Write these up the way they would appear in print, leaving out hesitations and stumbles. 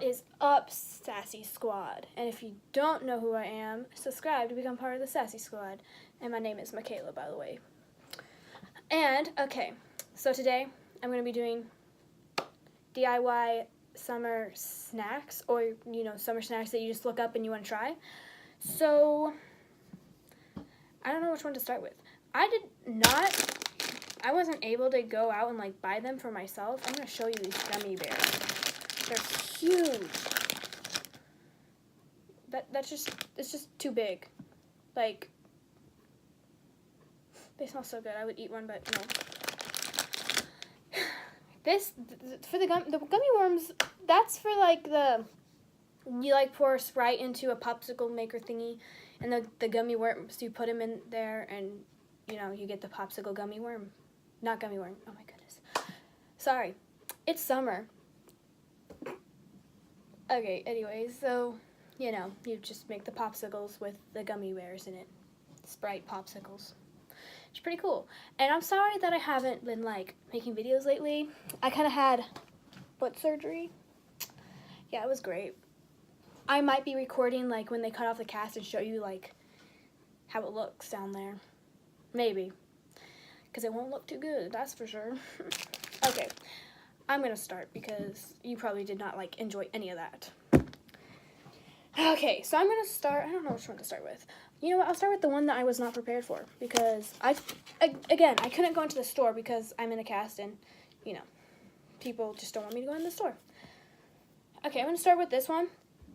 What is up, Sassy Squad? And if you don't know who I am, subscribe to become part of the Sassy Squad. And my name is Michaela, by the way. And, okay, so today I'm going to be doing DIY summer snacks, or, you know, summer snacks that you just look up and you want to try. So, I don't know which one to start with. I wasn't able to go out and, like, buy them for myself. I'm going to show you these gummy bears. They're huge. It's just too big. Like, they smell so good. I would eat one, but no. For the gummy worms, that's for like you like pour Sprite into a popsicle maker thingy, and the gummy worms, you put them in there, and you know, you get the popsicle gummy worm. Not gummy worm. Oh my goodness. Sorry. It's summer. Okay, anyways, so, you know, you just make the popsicles with the gummy bears in it. Sprite popsicles. It's pretty cool. And I'm sorry that I haven't been, like, making videos lately. I kind of had foot surgery. Yeah, it was great. I might be recording, like, when they cut off the cast and show you, like, how it looks down there. Maybe. Because it won't look too good, that's for sure. Okay. I'm going to start because you probably did not, like, enjoy any of that. Okay, so I'm going to start. I don't know which one to start with. You know what? I'll start with the one that I was not prepared for because I couldn't go into the store because I'm in a cast and, you know, people just don't want me to go in the store. Okay, I'm going to start with this one.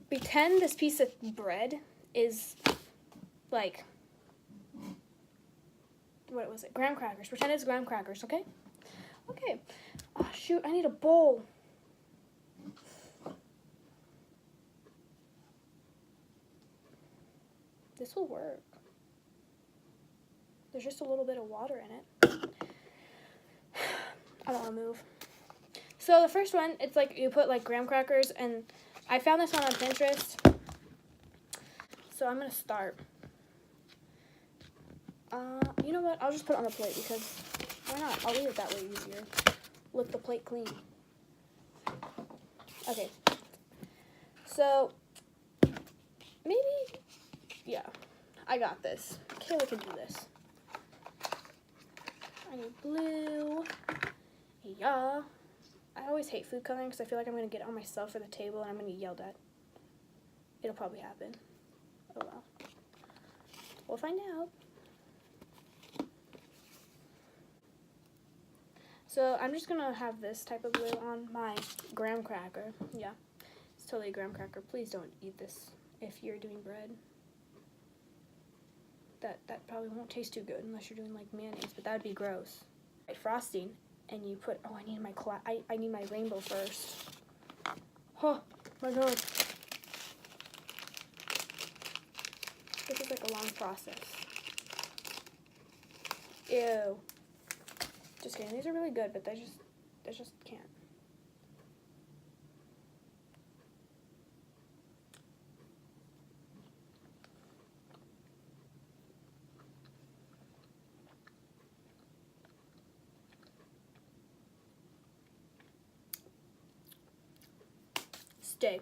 Pretend this piece of bread is, like, what was it? Graham crackers. Pretend it's graham crackers, okay? Okay. Oh, shoot, I need a bowl. This will work. There's just a little bit of water in it. I don't want to move. So the first one, it's like you put like graham crackers, and I found this one on Pinterest. So I'm going to start. You know what? I'll just put it on the plate because why not? I'll leave it that way easier. Lick the plate clean. Okay. So, maybe, yeah, I got this. Kayla can do this. I need blue. Yeah. I always hate food coloring because I feel like I'm going to get it on myself for the table and I'm going to get yelled at. It'll probably happen. Oh well. We'll find out. So I'm just going to have this type of glue on my graham cracker. Yeah, it's totally a graham cracker. Please don't eat this if you're doing bread. That probably won't taste too good unless you're doing like mayonnaise, but that would be gross. Right, frosting, and you put, oh, I need my I need my rainbow first. Oh my god. This is like a long process. Ew. Just kidding. These are really good, but they just can't. Stay.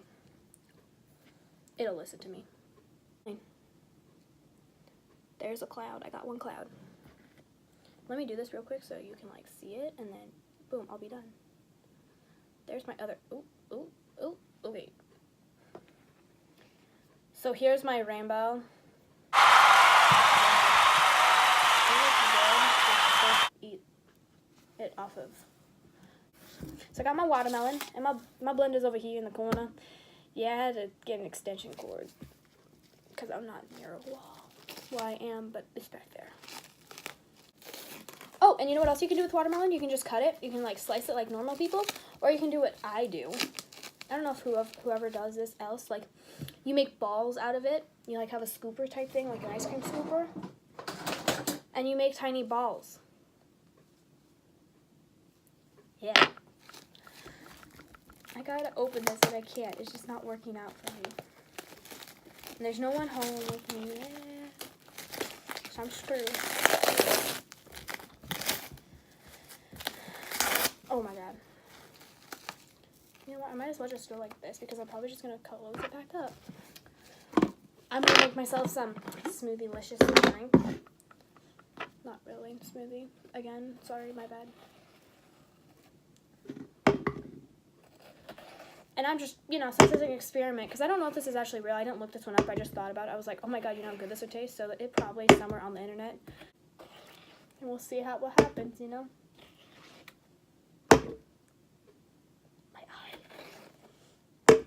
It'll listen to me. There's a cloud. I got one cloud. Let me do this real quick so you can, like, see it, and then, boom, I'll be done. There's my other, wait. So here's my rainbow. Eat it off of. So I got my watermelon, and my blender's over here in the corner. Yeah, I had to get an extension cord, because I'm not near a wall. Well, I am, but it's back there. Oh, and you know what else you can do with watermelon? You can just cut it. You can, like, slice it like normal people. Or you can do what I do. I don't know if whoever does this else. Like, you make balls out of it. You, like, have a scooper type thing, like an ice cream scooper. And you make tiny balls. Yeah. I gotta open this, but I can't. It's just not working out for me. And there's no one home with me. So I'm screwed. Oh my god. You know what? I might as well just go like this because I'm probably just gonna close it back up. I'm gonna make myself some smoothie-licious to drink. Not really smoothie. Again, sorry, my bad. And I'm just, you know, since it's an experiment, because I don't know if this is actually real. I didn't look this one up. I just thought about it. I was like, oh my god, you know how good this would taste? So it probably is somewhere on the internet. And we'll see what happens, you know? My eye.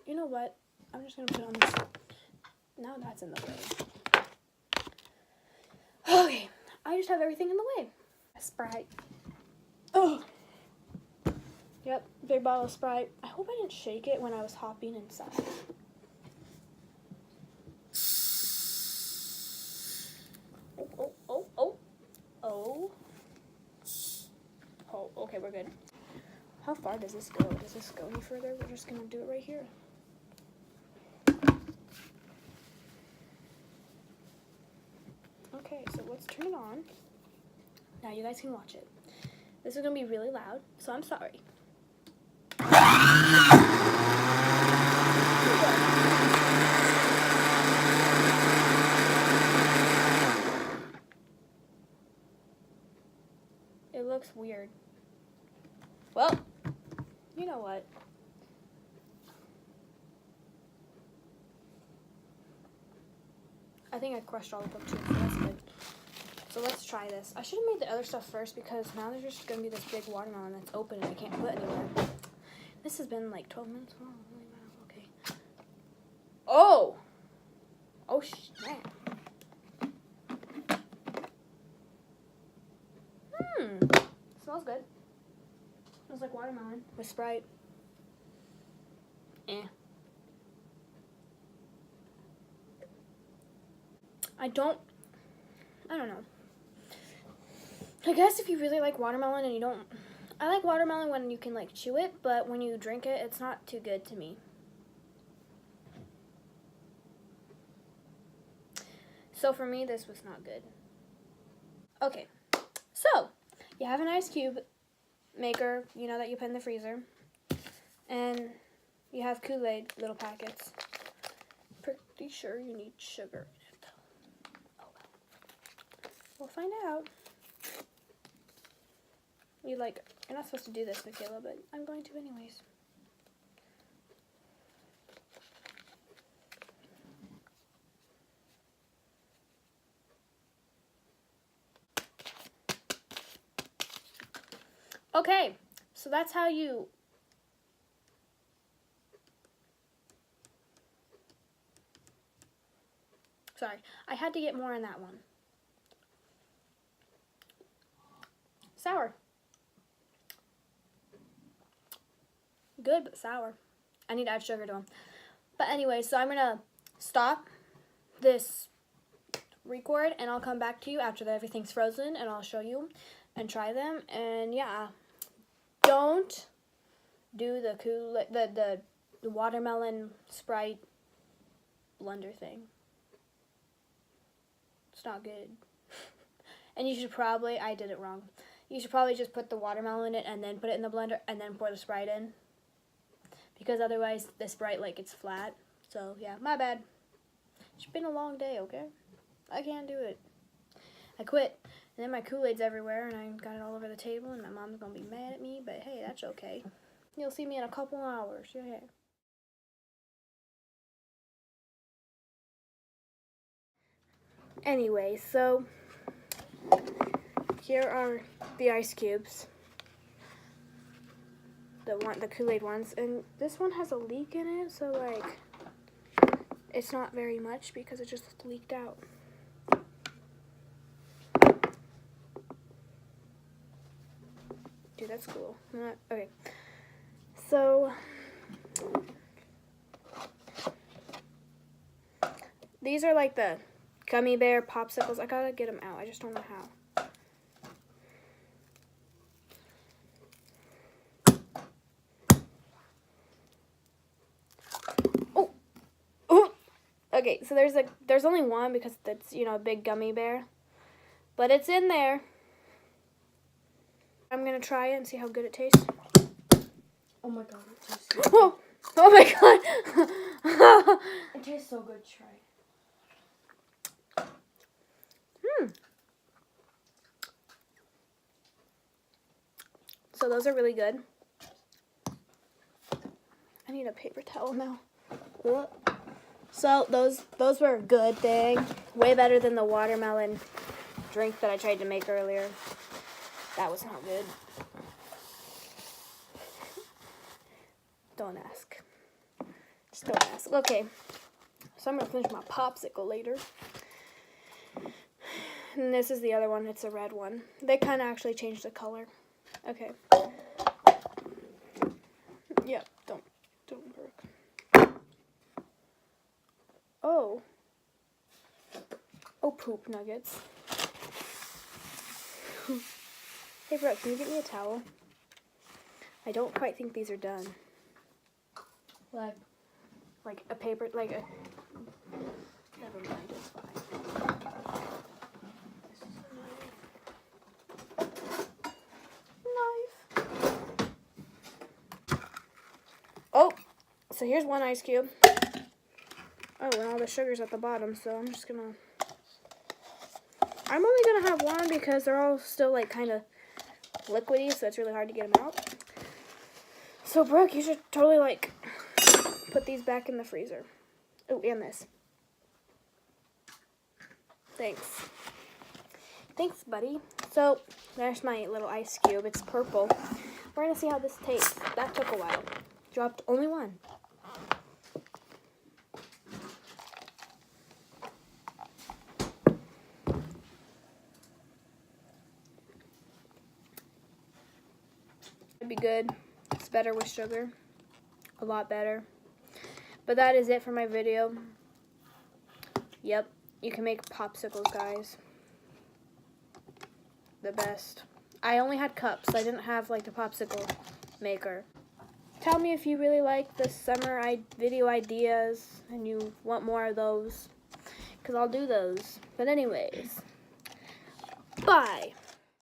You know what? I'm just going to put on this. Now that's in the way. Okay. I just have everything in the way. Sprite. Oh. Yep, big bottle of Sprite. I hope I didn't shake it when I was hopping inside. Oh. Oh, okay, we're good. How far does this go? Does this go any further? We're just gonna do it right here. Okay, so let's turn it on. Now you guys can watch it. This is gonna be really loud, so I'm sorry. It looks weird. Well, you know what? I think I crushed all of them too, so that's good. So let's try this. I should have made the other stuff first because now there's just going to be this big watermelon that's open and I can't put anywhere. This has been like 12 minutes. Oh, okay. Oh! Oh, snap. Smells good. Smells like watermelon with Sprite. I don't know. I guess if you really like watermelon and you don't... I like watermelon when you can, like, chew it, but when you drink it, it's not too good to me. So for me, this was not good. Okay, so you have an ice cube maker, you know, that you put in the freezer. And you have Kool-Aid little packets. Pretty sure you need sugar in it, though. Oh, well. We'll find out. You're not supposed to do this, Michaela, but I'm going to anyways. Okay, so that's how you... Sorry, I had to get more in that one. Sour. Good, but sour. I need to add sugar to them. But anyway, so I'm going to stop this record, and I'll come back to you after everything's frozen, and I'll show you and try them. And yeah, don't do the watermelon Sprite blender thing. It's not good. And you should probably, I did it wrong. You should probably just put the watermelon in it and then put it in the blender and then pour the Sprite in. Because otherwise the Sprite gets flat. So yeah, my bad. It's been a long day, okay? I can't do it. I quit. And then my Kool-Aid's everywhere and I got it all over the table and my mom's gonna be mad at me, but hey, that's okay. You'll see me in a couple hours. Yeah. Anyway, so here are the ice cubes. The Kool-Aid ones, and this one has a leak in it, so it's not very much because it just leaked out. Dude, that's cool. Okay, so these are like the gummy bear popsicles. I gotta get them out. I just don't know how. Okay, so there's only one because it's, you know, a big gummy bear. But it's in there. I'm I'm gonna try it and see how good it tastes. Oh my god, it tastes so good. Oh, oh my god. It tastes so good, try. So those are really good. I need a paper towel now. So those were a good thing. Way better than the watermelon drink that I tried to make earlier. That was not good. Don't ask. Just don't ask. Okay. So I'm going to finish my popsicle later. And this is the other one. It's a red one. They kind of actually changed the color. Okay. Yep. Don't work. Oh. Oh, poop nuggets. Hey, Brooke, can you get me a towel? I don't quite think these are done. Like a paper, like a... Never mind, it's fine. Knife. Oh, so here's one ice cube. Oh, and all the sugar's at the bottom, so I'm just gonna... I'm only gonna have one because they're all still like kind of liquidy, so it's really hard to get them out. So Brooke, you should totally like put these back in the freezer. Oh, and this. Thanks. Thanks, buddy. So there's my little ice cube. It's purple. We're gonna see how this tastes. That took a while. Dropped only one. Be good. It's better with sugar. A lot better. But that is it for my video. Yep. You can make popsicles, guys. The best. I only had cups. I didn't have like the popsicle maker. Tell me if you really like the summer video ideas and you want more of those. Because I'll do those. But anyways. Bye.